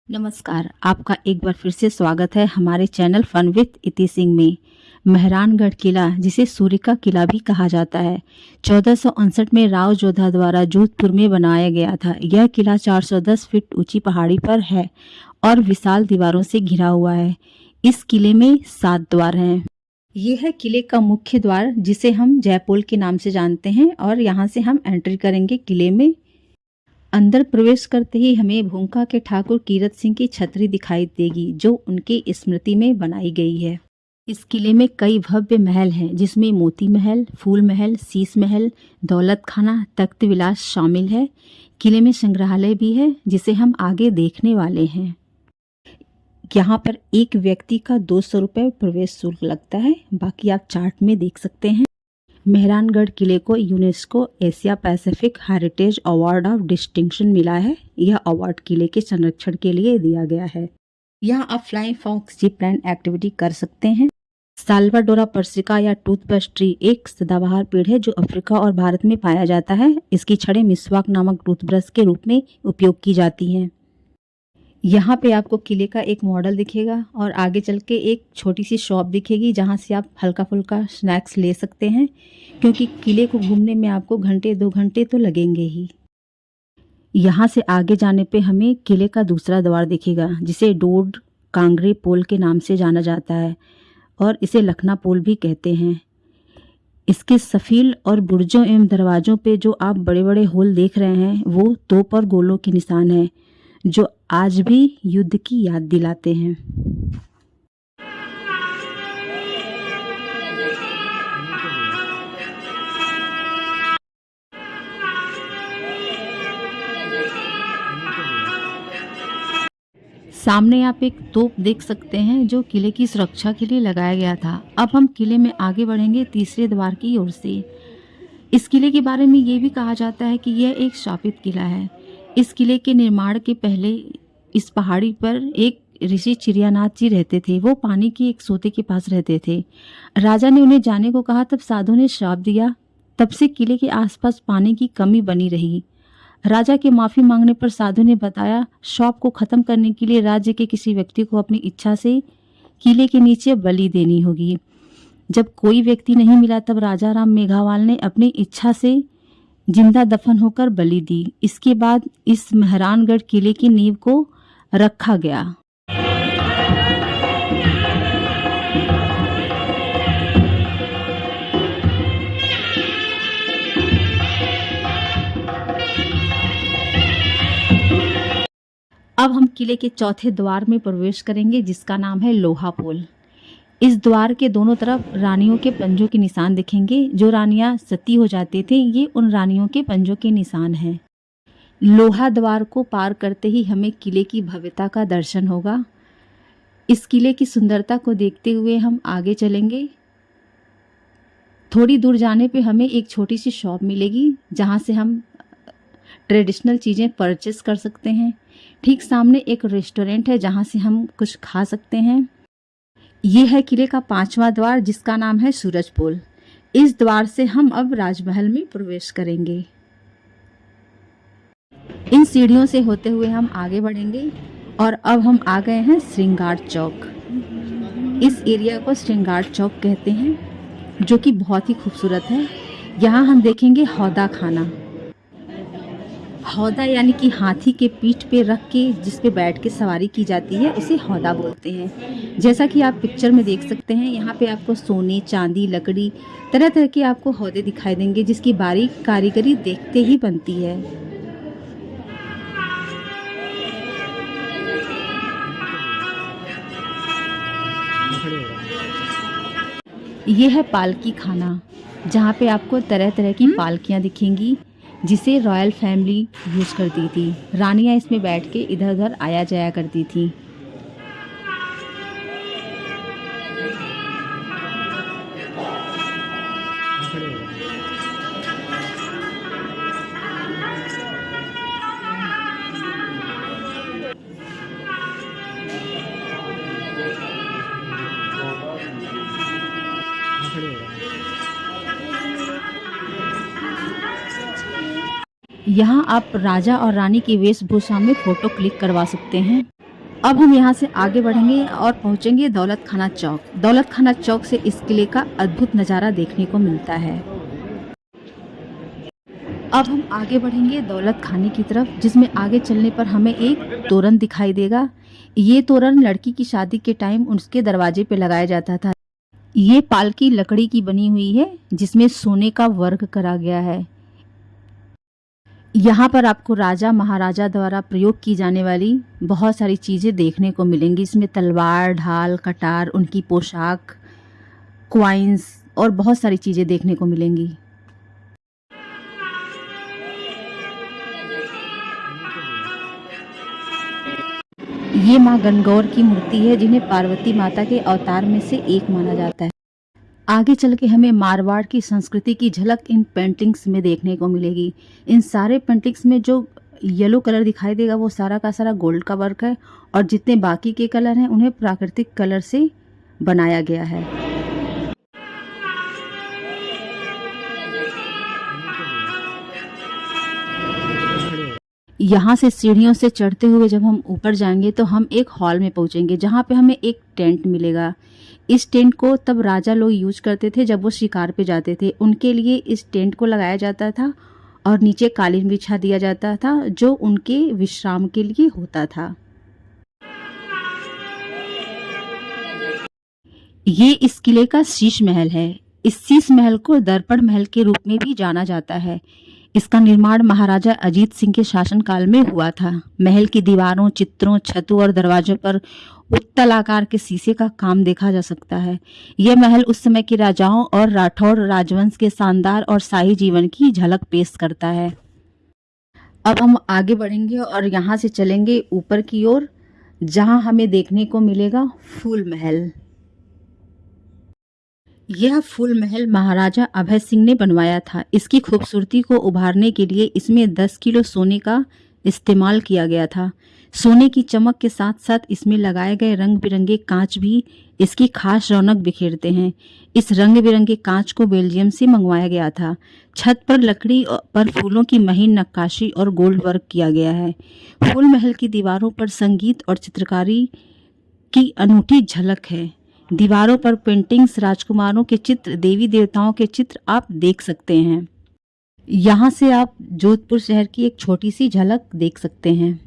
नमस्कार, आपका एक बार फिर से स्वागत है हमारे चैनल फन विथ इति सिंह में। मेहरानगढ़ किला, जिसे सूर्य का किला भी कहा जाता है, 1459 में राव जोधा द्वारा जोधपुर में बनाया गया था। यह किला 410 फीट ऊंची पहाड़ी पर है और विशाल दीवारों से घिरा हुआ है। इस किले में 7 द्वार हैं। यह है किले का मुख्य द्वार, जिसे हम जयपोल के नाम से जानते हैं, और यहाँ से हम एंट्री करेंगे किले में। अंदर प्रवेश करते ही हमें भूंका के ठाकुर कीरत सिंह की छतरी दिखाई देगी, जो उनकी स्मृति में बनाई गई है। इस किले में कई भव्य महल हैं, जिसमें मोती महल, फूल महल, शीश महल, दौलत खाना, तख्त विलास शामिल है। किले में संग्रहालय भी है, जिसे हम आगे देखने वाले हैं। यहाँ पर एक व्यक्ति का 200 रुपये प्रवेश शुल्क लगता है, बाकी आप चार्ट में देख सकते हैं। मेहरानगढ़ किले को UNESCO Asia Pacific heritage award of distinction मिला है। यह अवार्ड किले के संरक्षण के लिए दिया गया है। यहाँ आप flying fox zip line activity कर सकते हैं। साल्वाडोरा पर्सिका या टूथब्रश ट्री एक सदाबहार पेड़ है, जो अफ्रीका और भारत में पाया जाता है। इसकी छड़ें मिस्वाक नामक टूथब्रश के रूप में उपयोग की जाती हैं। यहाँ पे आपको किले का एक मॉडल दिखेगा और आगे चल के एक छोटी सी शॉप दिखेगी, जहाँ से आप हल्का फुल्का स्नैक्स ले सकते हैं, क्योंकि किले को घूमने में आपको 1-2 घंटे तो लगेंगे ही। यहाँ से आगे जाने पे हमें किले का दूसरा द्वार दिखेगा, जिसे डोड कांगरे पोल के नाम से जाना जाता है और इसे लखना पोल भी कहते हैं। इसके सफील और बुर्जों एवं दरवाजों पे जो आप बड़े बड़े होल देख रहे हैं, वो तोप और गोलों के निशान हैं, जो आज भी युद्ध की याद दिलाते हैं। सामने आप एक तोप देख सकते हैं, जो किले की सुरक्षा के लिए लगाया गया था। अब हम किले में आगे बढ़ेंगे तीसरे द्वार की ओर से। इस किले के बारे में ये भी कहा जाता है कि यह एक शापित किला है। इस किले के निर्माण के पहले इस पहाड़ी पर एक ऋषि चिड़ियानाथ जी रहते थे। वो पानी की एक सोते के पास रहते थे। राजा ने उन्हें जाने को कहा, तब साधु ने श्राप दिया। तब से किले के आसपास पानी की कमी बनी रही। राजा के माफी मांगने पर साधु ने बताया, श्राप को खत्म करने के लिए राज्य के किसी व्यक्ति को अपनी इच्छा से किले के नीचे बलि देनी होगी। जब कोई व्यक्ति नहीं मिला, तब राजा राम मेघावाल ने अपनी इच्छा से जिंदा दफन होकर बलि दी। इसके बाद इस मेहरानगढ़ किले की नींव को रखा गया। अब हम किले के चौथे द्वार में प्रवेश करेंगे, जिसका नाम है लोहा पोल। इस द्वार के दोनों तरफ रानियों के पंजों के निशान दिखेंगे। जो रानियां सती हो जाते थे, ये उन रानियों के पंजों के निशान हैं। लोहा द्वार को पार करते ही हमें किले की भव्यता का दर्शन होगा। इस किले की सुंदरता को देखते हुए हम आगे चलेंगे। थोड़ी दूर जाने पे हमें एक छोटी सी शॉप मिलेगी, जहाँ से हम ट्रेडिशनल चीज़ें परचेस कर सकते हैं। ठीक सामने एक रेस्टोरेंट है, जहाँ से हम कुछ खा सकते हैं। ये है किले का 5वां द्वार, जिसका नाम है सूरज पोल। इस द्वार से हम अब राजमहल में प्रवेश करेंगे। इन सीढ़ियों से होते हुए हम आगे बढ़ेंगे और अब हम आ गए हैं श्रृंगार चौक। इस एरिया को श्रृंगार चौक कहते हैं, जो कि बहुत ही खूबसूरत है। यहाँ हम देखेंगे हौदा खाना। हौदा यानी कि हाथी के पीठ पे रख के जिस पे बैठ के सवारी की जाती है, उसे हौदा बोलते हैं। जैसा कि आप पिक्चर में देख सकते हैं, यहाँ पे आपको सोने, चांदी, लकड़ी, तरह तरह के आपको हौदे दिखाई देंगे, जिसकी बारीक कारीगरी देखते ही बनती है। ये है पालकी खाना, जहाँ पे आपको तरह तरह की पालकियाँ दिखेंगी, जिसे रॉयल फैमिली यूज करती थी। रानियाँ इसमें बैठ के इधर उधर आया जाया करती थी। यहाँ आप राजा और रानी की वेशभूषा में फ़ोटो क्लिक करवा सकते हैं। अब हम यहाँ से आगे बढ़ेंगे और पहुँचेंगे दौलत खाना चौक। दौलत खाना चौक से इस किले का अद्भुत नज़ारा देखने को मिलता है। अब हम आगे बढ़ेंगे दौलत खाने की तरफ, जिसमें आगे चलने पर हमें एक तोरण दिखाई देगा। ये तोरण लड़की की शादी के टाइम उसके दरवाजे पे लगाया जाता था। ये पालकी लकड़ी की बनी हुई है, जिसमें सोने का वर्क करा गया है। यहाँ पर आपको राजा महाराजा द्वारा प्रयोग की जाने वाली बहुत सारी चीज़ें देखने को मिलेंगी। इसमें तलवार, ढाल, कटार, उनकी पोशाक, क्वाइंस और बहुत सारी चीज़ें देखने को मिलेंगी। ये माँ गणगौर की मूर्ति है, जिन्हें पार्वती माता के अवतार में से एक माना जाता है। आगे चल के हमें मारवाड़ की संस्कृति की झलक इन पेंटिंग्स में देखने को मिलेगी। इन सारे पेंटिंग्स में जो येलो कलर दिखाई देगा वो सारा का सारा गोल्ड का वर्क है, और जितने बाकी के कलर हैं उन्हें प्राकृतिक कलर से बनाया गया है। यहाँ से सीढ़ियों से चढ़ते हुए जब हम ऊपर जाएंगे तो हम एक हॉल में पहुँचेंगे, जहाँ पे हमें एक टेंट मिलेगा। इस टेंट को तब राजा लोग यूज करते थे जब वो शिकार पे जाते थे। उनके लिए इस टेंट को लगाया जाता था और नीचे कालीन बिछा दिया जाता था, जो उनके विश्राम के लिए होता था। ये इस किले का शीश महल है। इस शीश महल को दर्पण महल के रूप में भी जाना जाता है। इसका निर्माण महाराजा अजीत सिंह के शासनकाल में हुआ था। महल की दीवारों, चित्रों, छतों और दरवाजों पर उत्तल आकार के शीशे का काम देखा जा सकता है। यह महल उस समय के राजाओं और राठौड़ राजवंश के शानदार और शाही जीवन की झलक पेश करता है। अब हम आगे बढ़ेंगे और यहाँ से चलेंगे ऊपर की ओर, जहाँ हमें देखने को मिलेगा फूल महल। यह फूल महल महाराजा अभय सिंह ने बनवाया था। इसकी खूबसूरती को उभारने के लिए इसमें 10 किलो सोने का इस्तेमाल किया गया था। सोने की चमक के साथ साथ इसमें लगाए गए रंग बिरंगे कांच भी इसकी खास रौनक बिखेरते हैं। इस रंग बिरंगे कांच को बेल्जियम से मंगवाया गया था। छत पर लकड़ी पर फूलों की महीन नक्काशी और गोल्ड वर्क किया गया है। फूल महल की दीवारों पर संगीत और चित्रकारी की अनूठी झलक है। दीवारों पर पेंटिंग्स, राजकुमारों के चित्र, देवी देवताओं के चित्र आप देख सकते हैं। यहाँ से आप जोधपुर शहर की एक छोटी सी झलक देख सकते हैं।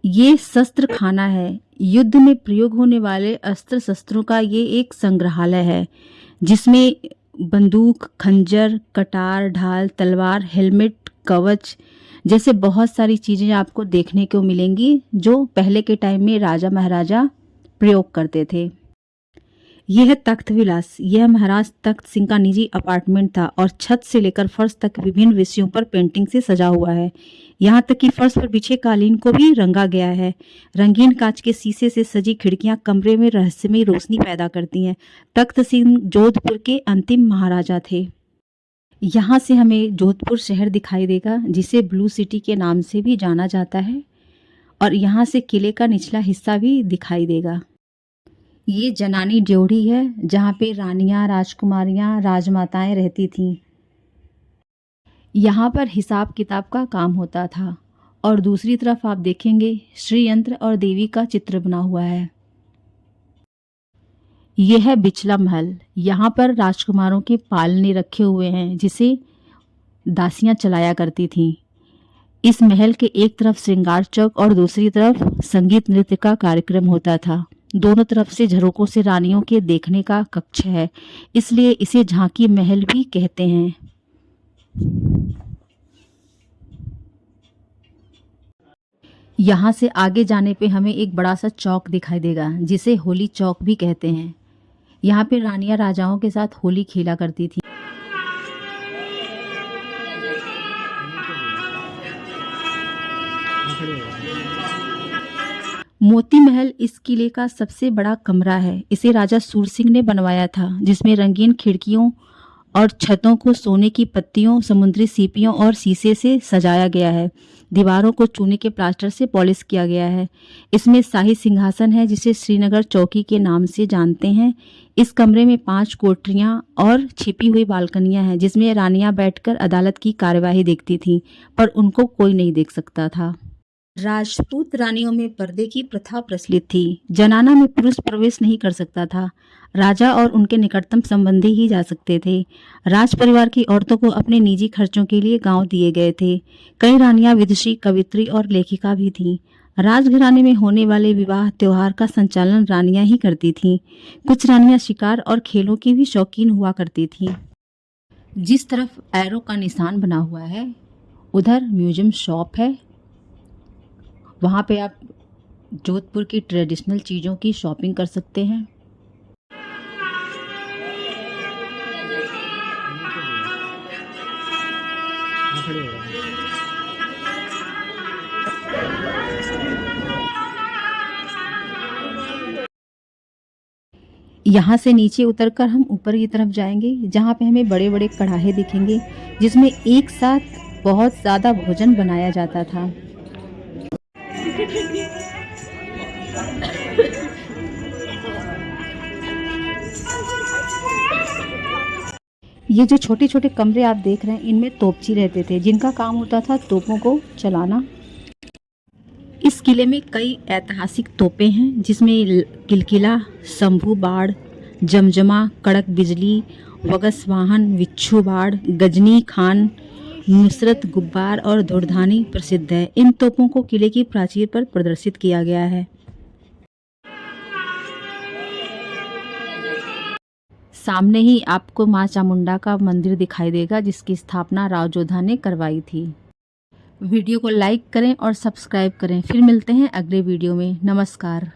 ये शस्त्र खाना है। युद्ध में प्रयोग होने वाले अस्त्र शस्त्रों का ये एक संग्रहालय है, जिसमें बंदूक, खंजर, कटार, ढाल, तलवार, हेलमेट, कवच जैसे बहुत सारी चीज़ें आपको देखने को मिलेंगी, जो पहले के टाइम में राजा महाराजा प्रयोग करते थे। यह है तख्त विलास। यह महाराज तख्त सिंह का निजी अपार्टमेंट था और छत से लेकर फर्श तक विभिन्न विषयों पर पेंटिंग से सजा हुआ है। यहाँ तक कि फर्श पर बिछे कालीन को भी रंगा गया है। रंगीन कांच के शीशे से सजी खिड़कियां कमरे में रहस्यमयी रोशनी पैदा करती हैं। तख्त सिंह जोधपुर के अंतिम महाराजा थे। यहाँ से हमें जोधपुर शहर दिखाई देगा, जिसे ब्लू सिटी के नाम से भी जाना जाता है, और यहाँ से किले का निचला हिस्सा भी दिखाई देगा। ये जनानी ड्योढ़ी है, जहाँ पे रानियां, राजकुमारियां, राजमाताएं रहती थीं। यहाँ पर हिसाब किताब का काम होता था, और दूसरी तरफ आप देखेंगे श्री यंत्र और देवी का चित्र बना हुआ है। यह है बिचला महल। यहाँ पर राजकुमारों के पालने रखे हुए हैं, जिसे दासियां चलाया करती थीं। इस महल के एक तरफ श्रृंगार चौक और दूसरी तरफ संगीत नृत्य का कार्यक्रम होता था। दोनों तरफ से झरोकों से रानियों के देखने का कक्ष है, इसलिए इसे झांकी महल भी कहते हैं। यहाँ से आगे जाने पे हमें एक बड़ा सा चौक दिखाई देगा, जिसे होली चौक भी कहते हैं। यहाँ पे रानियां राजाओं के साथ होली खेला करती थी। मोती महल इस किले का सबसे बड़ा कमरा है। इसे राजा सूर सिंह ने बनवाया था, जिसमें रंगीन खिड़कियों और छतों को सोने की पत्तियों, समुद्री सीपियों और शीशे से सजाया गया है। दीवारों को चूने के प्लास्टर से पॉलिश किया गया है। इसमें शाही सिंहासन है, जिसे श्रीनगर चौकी के नाम से जानते हैं। इस कमरे में 5 कोठरियां और छिपी हुई बालकनियां हैं, जिसमें रानियां बैठकर अदालत की कार्यवाही देखती थीं, पर उनको कोई नहीं देख सकता था। राजपूत रानियों में पर्दे की प्रथा प्रचलित थी। जनाना में पुरुष प्रवेश नहीं कर सकता था। राजा और उनके निकटतम संबंधी ही जा सकते थे। राज परिवार की औरतों को अपने निजी खर्चों के लिए गांव दिए गए थे। कई रानियां विदुषी, कवित्री और लेखिका भी थीं। राजघराने में होने वाले विवाह त्योहार का संचालन रानियां ही करती थीं। कुछ रानियां शिकार और खेलों की भी शौकीन हुआ करती थीं। जिस तरफ एरो का निशान बना हुआ है उधर म्यूजियम शॉप है। वहाँ पे आप जोधपुर की ट्रेडिशनल चीज़ों की शॉपिंग कर सकते हैं। यहाँ से नीचे उतरकर हम ऊपर की तरफ जाएंगे, जहाँ पे हमें बड़े बड़े कढ़ाहे दिखेंगे जिसमें एक साथ बहुत ज़्यादा भोजन बनाया जाता था। ये जो छोटे छोटे कमरे आप देख रहे हैं इनमें तोपची रहते थे, जिनका काम होता था तोपों को चलाना। इस किले में कई ऐतिहासिक तोपें हैं, जिसमें किलकिला, शंभू बाड़, जमजमा, कड़क बिजली, वगस वाहन, विच्छू बाड़, गजनी खान, नुसरत गुब्बार और धुरधानी प्रसिद्ध है। इन तोपों को किले की प्राचीर पर प्रदर्शित किया गया है। सामने ही आपको मां चामुंडा का मंदिर दिखाई देगा, जिसकी स्थापना राव जोधा ने करवाई थी। वीडियो को लाइक करें और सब्सक्राइब करें। फिर मिलते हैं अगले वीडियो में। नमस्कार।